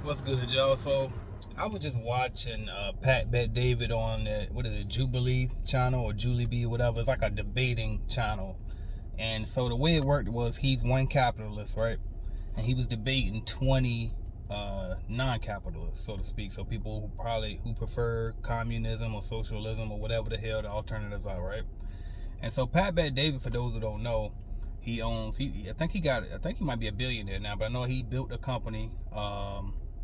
What's good, y'all? So I was just watching Pat Bet David on the Jubilee channel or Julie B or whatever. It's like a debating channel. And so the way it worked was he's one capitalist, right? And he was debating 20 non-capitalists, so to speak. So people who prefer communism or socialism or whatever the hell the alternatives are, right? And so Pat Bet David, for those who don't know, I think he might be a billionaire now, but I know he built a company,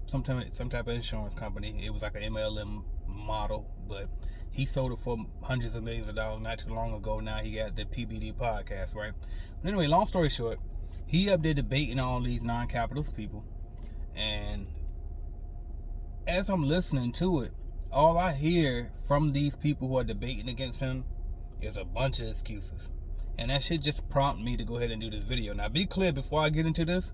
some type of insurance company. It was like an MLM model, but he sold it for hundreds of millions of dollars not too long ago. Now he got the PBD podcast, right? But anyway, long story short, he up there debating all these non-capitalist people, and as I'm listening to it, all I hear from these people who are debating against him is a bunch of excuses. And that shit just prompted me to go ahead and do this video. Now, be clear before I get into this,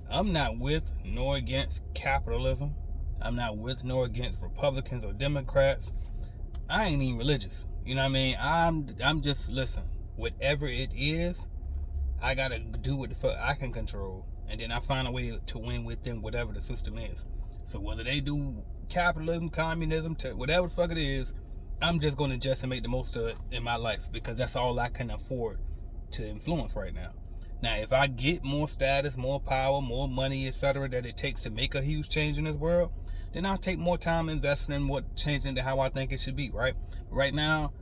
I'm not with nor against capitalism. I'm not with nor against Republicans or Democrats. I ain't even religious. You know what I mean? I'm just, listen, whatever it is, I gotta do what the fuck I can control. And then I find a way to win within whatever the system is. So whether they do capitalism, communism, whatever the fuck it is, I'm just going to adjust and make the most of it in my life, because that's all I can afford to influence right now. Now, if I get more status, more power, more money, etc., that it takes to make a huge change in this world, then I'll take more time investing in changing to how I think it should be, right? Right now,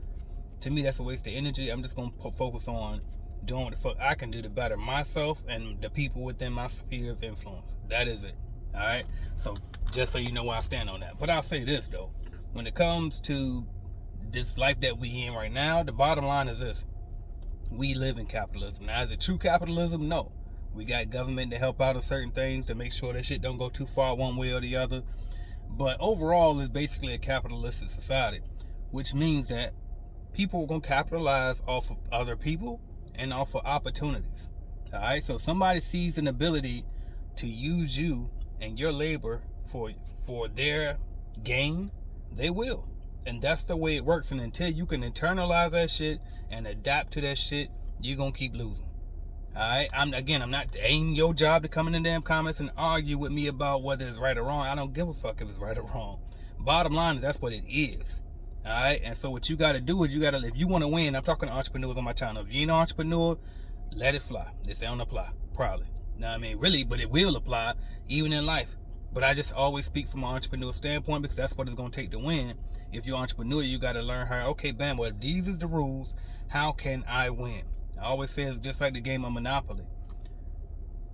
to me, that's a waste of energy. I'm just going to focus on doing what the fuck I can do to better myself and the people within my sphere of influence. That is it, all right? So just so you know where I stand on that. But I'll say this, though. When it comes to this life that we in right now, the bottom line is this: we live in capitalism. Now, is it true capitalism? No. We got government to help out on certain things to make sure that shit don't go too far one way or the other. But overall, it's basically a capitalistic society, which means that people are going to capitalize off of other people and off of opportunities. All right? So if somebody sees an ability to use you and your labor for their gain, they will. And that's the way it works. And until you can internalize that shit and adapt to that shit, you're going to keep losing. Alright? I'm not ain't your job to come in the damn comments and argue with me about whether it's right or wrong. I don't give a fuck if it's right or wrong. Bottom line is that's what it is. Alright? And so what you got to do is if you want to win, I'm talking to entrepreneurs on my channel. If you ain't an entrepreneur, let it fly. This don't apply. Probably. Know what I mean? Really, but it will apply even in life. But I just always speak from an entrepreneur standpoint, because that's what it's going to take to win. If you're an entrepreneur, you got to learn how, okay, bam, well, if these is the rules, how can I win? I always say it's just like the game of Monopoly.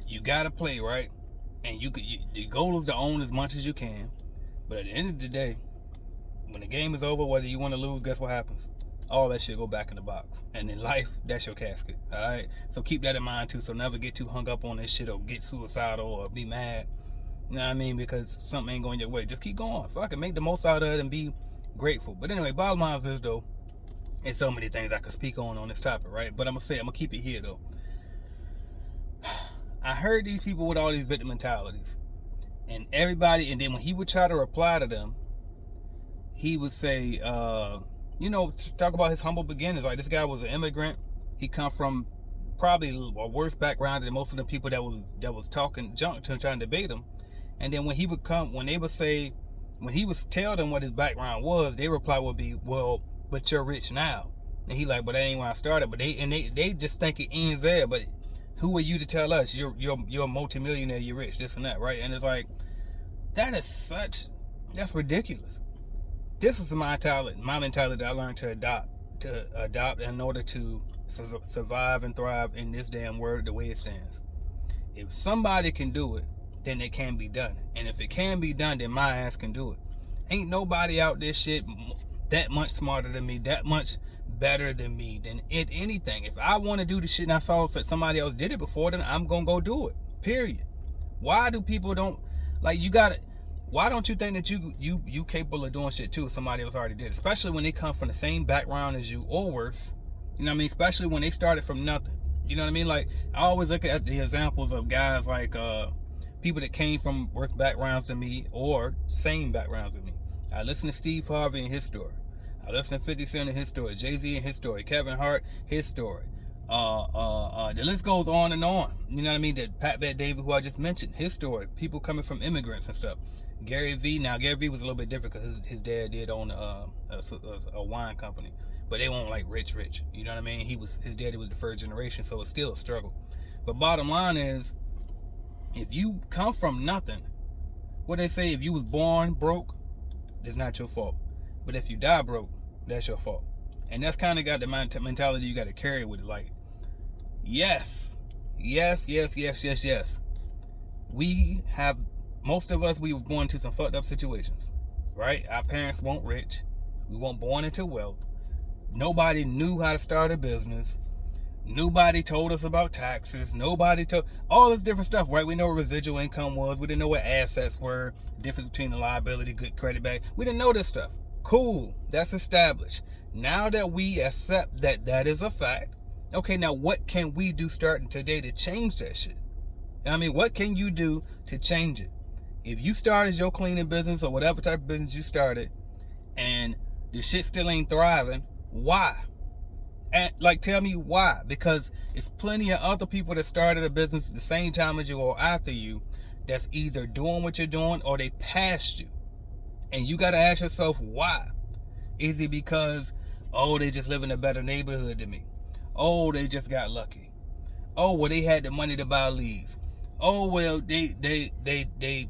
You got to play, right? And the goal is to own as much as you can. But at the end of the day, when the game is over, whether you want to lose, guess what happens? All that shit go back in the box. And in life, that's your casket, all right? So keep that in mind, too. So never get too hung up on this shit or get suicidal or be mad. You know what I mean? Because something ain't going your way. Just keep going. Fuck it. Make the most out of it and be grateful. But anyway, bottom line is this, though. And so many things I could speak on this topic, right? But I'm going to keep it here, though. I heard these people with all these victim mentalities. And everybody, and then when he would try to reply to them, he would say, talk about his humble beginnings. Like, this guy was an immigrant. He come from probably a worse background than most of the people that was talking junk to him, trying to debate him. And then when he would tell them what his background was, their reply would be, well, but you're rich now. And he like, but that ain't when I started. But they just think it ends there. But who are you to tell us you're a multimillionaire, you're rich, this and that, right? And it's like, that's ridiculous. This is my mentality that I learned to adopt in order to survive and thrive in this damn world the way it stands. If somebody can do it, then it can be done. And if it can be done, then my ass can do it. Ain't nobody out there shit that much smarter than me, that much better than me, than anything. If I want to do the shit and I saw that somebody else did it before, then I'm gonna go do it. Period. Why do people don't why don't you think that you capable of doing shit too if somebody else already did it? Especially when they come from the same background as you or worse. You know what I mean? Especially when they started from nothing. You know what I mean? Like, I always look at the examples of guys like people that came from worse backgrounds than me or same backgrounds than me. I listen to Steve Harvey and his story. I listen to 50 Cent and his story. Jay-Z and his story. Kevin Hart, his story. The list goes on and on. You know what I mean? That Pat Bet David, who I just mentioned, his story, people coming from immigrants and stuff. Gary V. Now Gary V was a little bit different because his dad did own a wine company, but they weren't like rich. You know what I mean? His daddy was the first generation, so it's still a struggle. But bottom line is, if you come from nothing, what they say, if you was born broke, it's not your fault. But if you die broke, that's your fault. And that's kind of got the mentality you got to carry with it. Like, yes. We have, most of us, we were born into some fucked up situations, right? Our parents weren't rich. We weren't born into wealth. Nobody knew how to start a business. Nobody told us about taxes. Nobody told all this different stuff, right? We know what residual income was. We didn't know what assets were. Difference between the liability, good credit back. We didn't know this stuff. Cool. That's established. Now that we accept that that is a fact, okay, now what can we do starting today to change that shit? I mean, what can you do to change it? If you started your cleaning business or whatever type of business you started and the shit still ain't thriving, why? And like, tell me why. Because it's plenty of other people that started a business at the same time as you or after you that's either doing what you're doing or they passed you. And you got to ask yourself why. Is it because, oh, they just live in a better neighborhood than me? Oh, they just got lucky. Oh, well, they had the money to buy leads. Oh, well, they,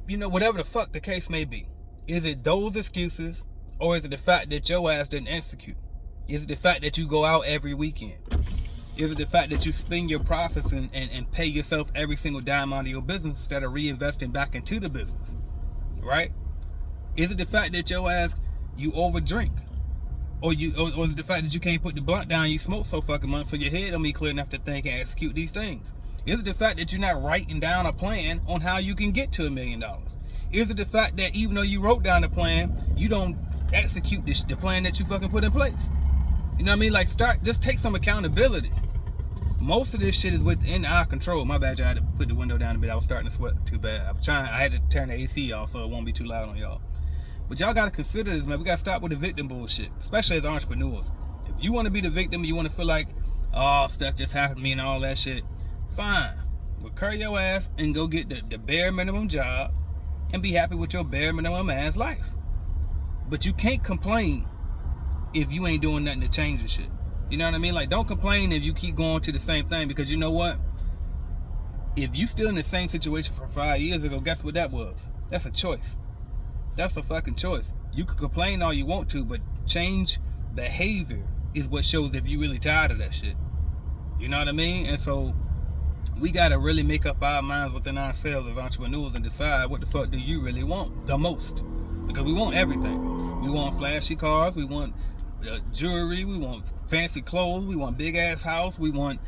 you know, whatever the fuck the case may be. Is it those excuses, or is it the fact that your ass didn't execute? Is it the fact that you go out every weekend? Is it the fact that you spend your profits and pay yourself every single dime out of your business instead of reinvesting back into the business? Right? Is it the fact that your ass, you overdrink? Or is it the fact that you can't put the blunt down, you smoke so fucking much so your head don't be clear enough to think and execute these things? Is it the fact that you're not writing down a plan on how you can get to $1 million? Is it the fact that even though you wrote down the plan, you don't execute the plan that you fucking put in place? You know what I mean? Like, just take some accountability. Most of this shit is within our control. My bad, y'all, I had to put the window down a bit. I was starting to sweat too bad. I had to turn the AC off so it won't be too loud on y'all. But y'all got to consider this, man. We got to stop with the victim bullshit, especially as entrepreneurs. If you want to be the victim, you want to feel like, oh, stuff just happened to me and all that shit, fine. But curl your ass and go get the bare minimum job and be happy with your bare minimum ass life. But you can't complain if you ain't doing nothing to change the shit. You know what I mean? Like, don't complain if you keep going to the same thing, because you know what? If you still in the same situation from 5 years ago, guess what that was? That's a choice. That's a fucking choice. You can complain all you want to, but change behavior is what shows if you really tired of that shit. You know what I mean? And so we got to really make up our minds within ourselves as entrepreneurs and decide what the fuck do you really want the most. Because we want everything. We want flashy cars. We want jewelry. We want fancy clothes. We want big ass house. We want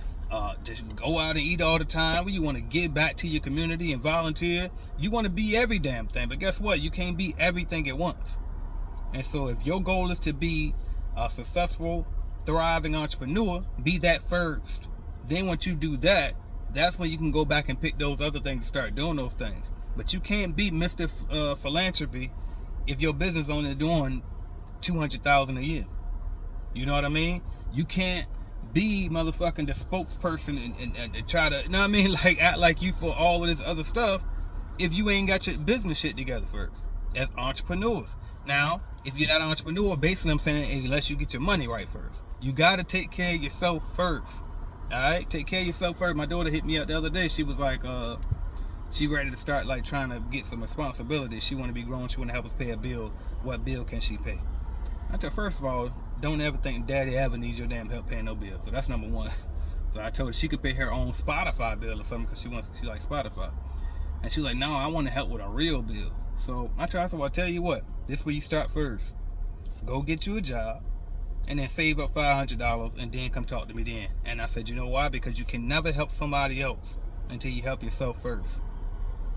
just go out and eat all the time. You want to give back to your community and volunteer. You want to be every damn thing. But guess what? You can't be everything at once. And so if your goal is to be a successful, thriving entrepreneur, be that first. Then once you do that, that's when you can go back and pick those other things and start doing those things. But you can't be Mr. Philanthropy if your business only doing $200,000 a year. You know what I mean? You can't be motherfucking the spokesperson and try to, you know what I mean? Like, act like you for all of this other stuff if you ain't got your business shit together first. As entrepreneurs. Now, if you're not an entrepreneur, basically I'm saying unless you get your money right first. You got to take care of yourself first. Alright? Take care of yourself first. My daughter hit me up the other day. She was like, she ready to start like trying to get some responsibility. She want to be grown. She want to help us pay a bill. What bill can she pay? I told her, first of all, don't ever think daddy ever needs your damn help paying no bill. So that's number one. So I told her she could pay her own Spotify bill or something because she likes Spotify. And she was like, no, I want to help with a real bill. So I said, well, I'll tell you what, this is where you start first. Go get you a job and then save up $500 and then come talk to me then. And I said, you know why? Because you can never help somebody else until you help yourself first.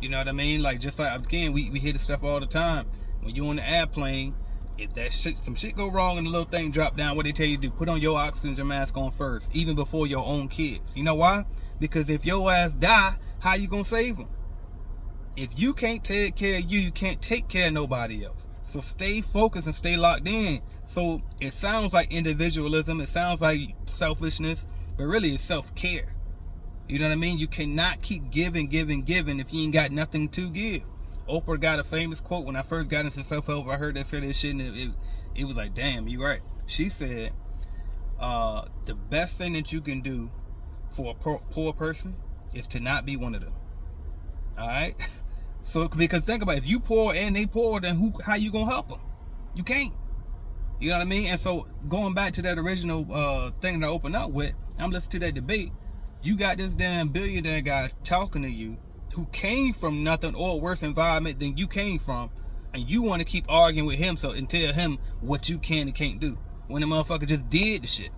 You know what I mean? Like, just like, again, we hear this stuff all the time. When you're on the airplane, if that shit, some shit go wrong and the little thing drop down, what they tell you to do, put on your oxygen mask on first, even before your own kids. You know why? Because if your ass die, how you gonna save them? If you can't take care of you, you can't take care of nobody else. So stay focused and stay locked in. So it sounds like individualism. It sounds like selfishness. but really it's self-care. You know what I mean? You cannot keep giving if you ain't got nothing to give. Oprah got a famous quote when I first got into self-help. I heard that say that shit, and it was like, damn, you right. She said, the best thing that you can do for a poor person is to not be one of them. All right? So, because think about it, if you poor and they poor, then how you gonna help them? You can't. You know what I mean? And so, going back to that original thing that I opened up with, I'm listening to that debate. You got this damn billionaire guy talking to you who came from nothing or a worse environment than you came from, and you want to keep arguing with him and tell him what you can and can't do, when the motherfucker just did the shit.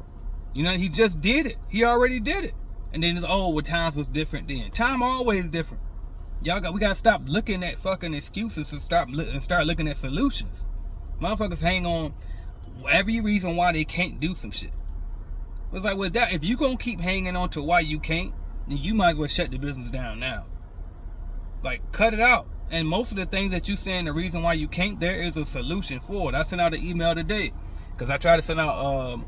You know, he just did it. He already did it. And then it's, oh, well, times was different then. Time always different. We gotta stop looking at fucking excuses and start looking at solutions. Motherfuckers hang on every reason why they can't do some shit. It's like, with that, if you gonna keep hanging on to why you can't, then you might as well shut the business down now. Like, cut it out. And most of the things that you saying the reason why you can't, there is a solution for it. I sent out an email today, because I try to send out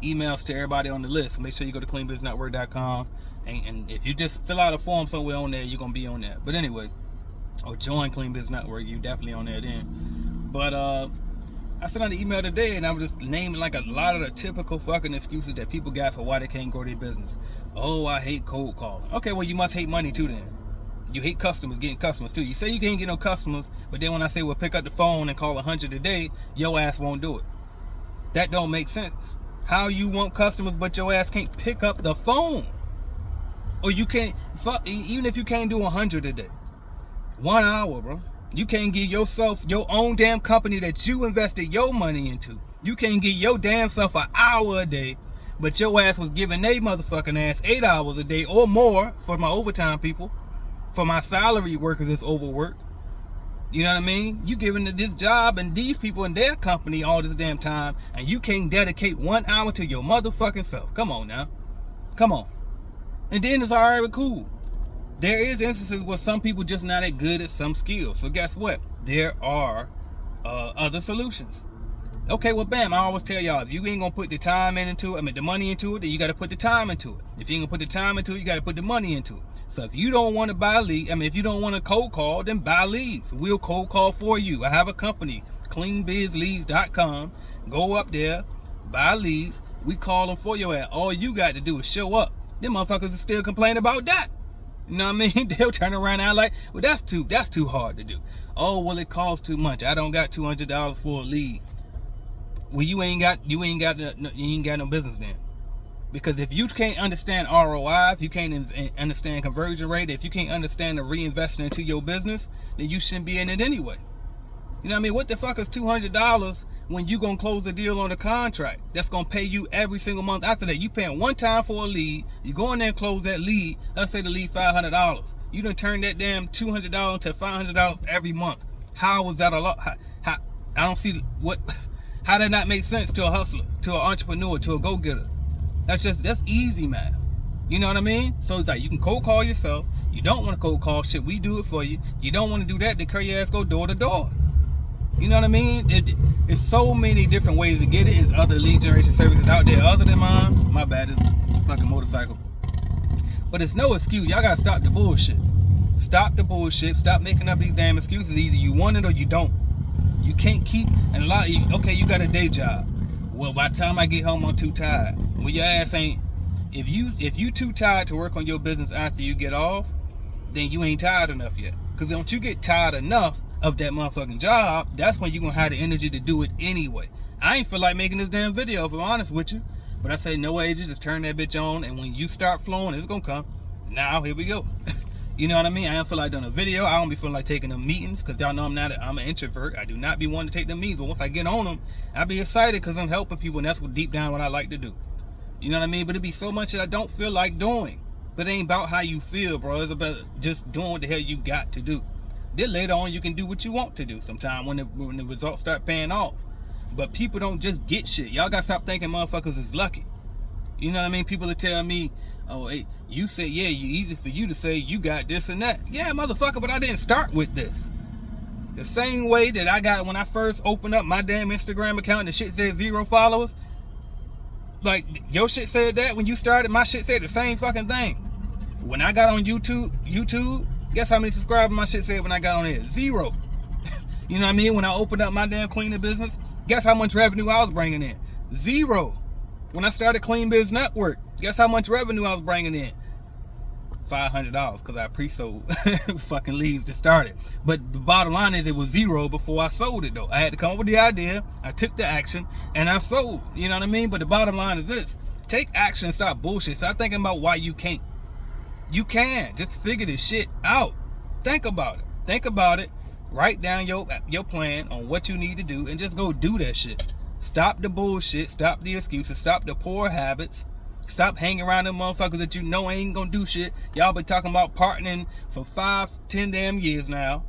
emails to everybody on the list. Make sure you go to cleanbusinessnetwork.com, and if you just fill out a form somewhere on there, you're gonna be on there. But anyway, or join Clean Business Network, you definitely on there then. But I sent out an email today, and I was just naming like a lot of the typical fucking excuses that people got for why they can't grow their business. Oh, I hate cold calling. Okay, well, you must hate money too then. You hate customers, getting customers too. You say you can't get no customers, but then when I say, well, pick up the phone and call 100 a day, your ass won't do it. That don't make sense. How you want customers, but your ass can't pick up the phone? Or you can't, even if you can't do 100 a day, 1 hour, bro. You can't give yourself your own damn company that you invested your money into. You can't give your damn self an hour a day, but your ass was giving they motherfucking ass 8 hours a day or more for my overtime people, for my salary workers that's overworked. You know what I mean? You giving this job and these people in their company all this damn time, and you can't dedicate 1 hour to your motherfucking self. Come on now. Come on. And then it's alright, cool. There is instances where some people just not that good at some skills. So guess what? There are other solutions. Okay, well, bam, I always tell y'all, if you ain't gonna put the time into it, the money into it, then you gotta put the time into it. If you ain't gonna put the time into it, you gotta put the money into it. So if you don't want to buy leads, if you don't want to cold call, then buy leads. We'll cold call for you. I have a company, cleanbizleads.com. Go up there, buy leads. We call them for your ass. All you got to do is show up. Them motherfuckers are still complaining about that. You know what I mean? They'll turn around and like, well, that's too hard to do. Oh, well, it costs too much. I don't got $200 for a lead. Well, you ain't got no business then. Because if you can't understand ROI, if you can't understand conversion rate, if you can't understand the reinvestment into your business, then you shouldn't be in it anyway. You know what I mean? What the fuck is $200 when you gonna close a deal on a contract that's gonna pay you every single month after that? You paying one time for a lead, you go in there and close that lead, let's say the lead $500. You done turn that damn $200 to $500 every month. How was that a lot? How I don't see how that not make sense to a hustler, to an entrepreneur, to a go-getter. That's easy math. You know what I mean? So it's like, you can cold call yourself. You don't want to cold call shit, we do it for you. You don't want to do that, then carry your ass go door to door. You know what I mean? It's so many different ways to get it. It's other lead generation services out there other than mine. My bad, it's fucking motorcycle. But it's no excuse. Y'all gotta stop the bullshit. Stop the bullshit. Stop making up these damn excuses. Either you want it or you don't. You can't keep, and a lot of you, okay, you got a day job. Well, by the time I get home, I'm too tired. Well, your ass ain't. If you too tired to work on your business after you get off, then you ain't tired enough yet. Because once you get tired enough of that motherfucking job, that's when you're gonna have the energy to do it anyway. I ain't feel like making this damn video, if I'm honest with you. But I say no ages, just turn that bitch on, and when you start flowing, it's gonna come. Now, here we go. You know what I mean? I don't feel like doing a video. I don't be feeling like taking them meetings, because y'all know I'm an introvert. I do not be wanting to take them meetings, but once I get on them, I be excited because I'm helping people, and that's what deep down what I like to do. You know what I mean? But it be so much that I don't feel like doing. But it ain't about how you feel, bro. It's about just doing what the hell you got to do. Then later on, you can do what you want to do sometime when the results start paying off. But people don't just get shit. Y'all got to stop thinking motherfuckers is lucky. You know what I mean? People that tell me, oh, hey, you say, yeah, easy for you to say you got this and that. Yeah, motherfucker, but I didn't start with this. The same way that I got when I first opened up my damn Instagram account and the shit said 0 followers. Like, your shit said that when you started, my shit said the same fucking thing. When I got on YouTube, guess how many subscribers my shit said when I got on it? 0. You know what I mean? When I opened up my damn cleaning business, guess how much revenue I was bringing in? 0. When I started Clean Biz Network, guess how much revenue I was bringing in? $500, because I pre-sold fucking leads to start it. But the bottom line is it was 0 before I sold it though. I had to come up with the idea, I took the action, and I sold. You know what I mean? But the bottom line is this: take action and stop bullshit. Stop thinking about why you can't. You can. Just figure this shit out. Think about it. Think about it. Write down your plan on what you need to do and just go do that shit. Stop the bullshit. Stop the excuses. Stop the poor habits. Stop hanging around them motherfuckers that you know ain't gonna do shit. Y'all been talking about partnering for 5-10 damn years now.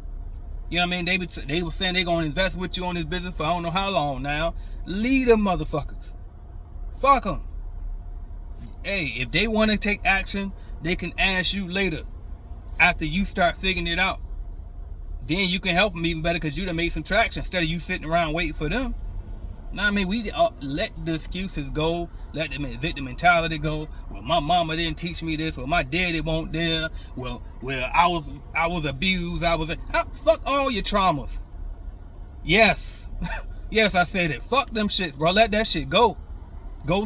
You know what I mean? They were saying they gonna invest with you on this business for I don't know how long now. Leave them motherfuckers. Fuck them. Hey, if they want to take action, they can ask you later after you start figuring it out. Then you can help them even better because you done made some traction instead of you sitting around waiting for them. Now, I mean, we let the excuses go, let the victim mentality go. Well, my mama didn't teach me this. Well, my daddy won't there. Well, I was abused. Fuck all your traumas. Yes, yes, I said it. Fuck them shits, bro. Let that shit go. Go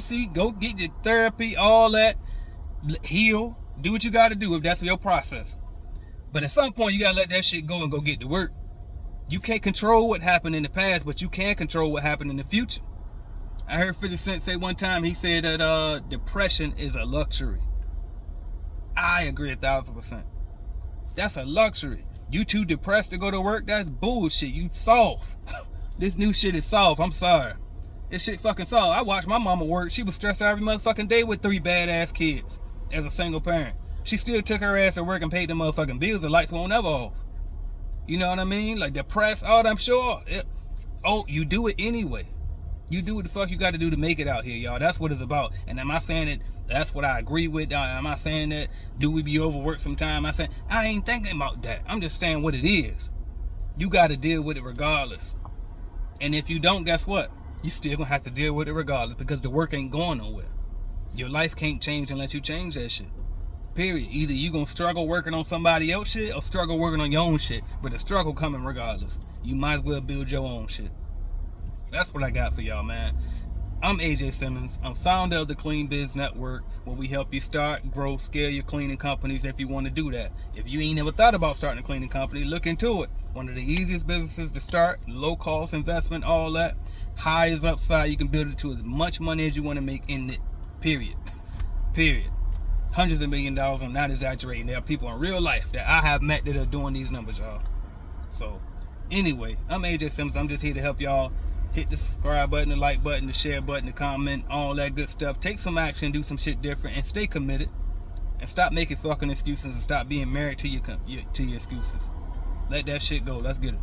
get your therapy, all that. Heal. Do what you got to do if that's your process. But at some point, you got to let that shit go and go get to work. You can't control what happened in the past, but you can control what happened in the future. I heard 50 Cent say one time, he said that depression is a luxury. I agree 1,000%. That's a luxury. You too depressed to go to work? That's bullshit. You soft. This new shit is soft. I'm sorry. This shit fucking soft. I watched my mama work. She was stressed out every motherfucking day with 3 badass kids as a single parent. She still took her ass to work and paid the motherfucking bills. The lights won't ever off. You know what I mean? Like depressed, all that, I'm sure. You do it anyway. You do what the fuck you got to do to make it out here, y'all. That's what it's about. And am I saying that that's what I agree with? Am I saying that do we be overworked sometime? I ain't thinking about that. I'm just saying what it is. You got to deal with it regardless. And if you don't, guess what? You still gonna have to deal with it regardless because the work ain't going nowhere. Your life can't change unless you change that shit. Period. Either you gonna struggle working on somebody else shit or struggle working on your own shit. But the struggle coming regardless. You might as well build your own shit. That's what I got for y'all, man. I'm AJ Simmons. I'm founder of the Clean Biz Network, where we help you start, grow, scale your cleaning companies if you want to do that. If you ain't never thought about starting a cleaning company, look into it. One of the easiest businesses to start, low cost investment, all that. Highest upside. You can build it to as much money as you want to make in it. Period. Period. Hundreds of $1 million. I'm not exaggerating. There are people in real life that I have met that are doing these numbers, y'all. So, anyway, I'm AJ Simmons. I'm just here to help y'all. Hit the subscribe button, the like button, the share button, the comment, all that good stuff. Take some action, do some shit different, and stay committed. And stop making fucking excuses and stop being married to your excuses. Let that shit go. Let's get it.